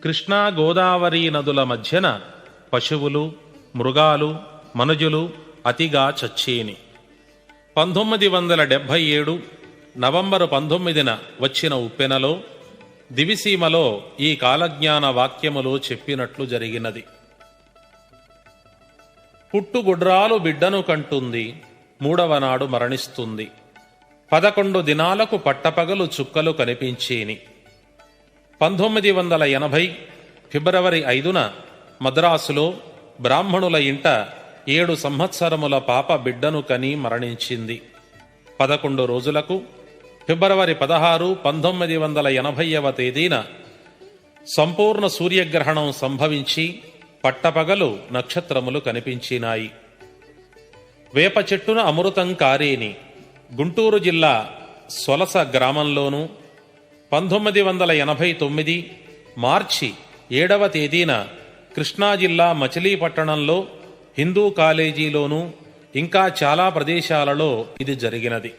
కృష్ణా గోదావరి నదుల మధ్యన పశువులు, మృగాలు, మనుజులు అతిగా చచ్చేని. 1977 నవంబరు 19న వచ్చిన ఉప్పెనలో దివిసీమలో ఈ కాలజ్ఞాన వాక్యములో చెప్పినట్లు జరిగినది. పుట్టుగుడ్రాలు బిడ్డను కంటుంది, 3వ నాడు మరణిస్తుంది. 11 దినాలకు పట్టపగలు చుక్కలు కనిపించేని. 1980 ఫిబ్రవరి 5న మద్రాసులో బ్రాహ్మణుల ఇంట 7 సంవత్సరముల పాప బిడ్డను కని మరణించింది. 11 రోజులకు ఫిబ్రవరి 16, 1980వ తేదీన సంపూర్ణ సూర్యగ్రహణం సంభవించి పట్టపగలు నక్షత్రములు కనిపించినాయి. వేప చెట్టున అమృతం కారేని గుంటూరు జిల్లా సొలస గ్రామంలోనూ 1989 మార్చి 7వ తేదీన కృష్ణా జిల్లా మచిలీపట్టణంలో హిందూ కాలేజీలోనూ ఇంకా చాలా ప్రదేశాలలో ఇది జరిగినది.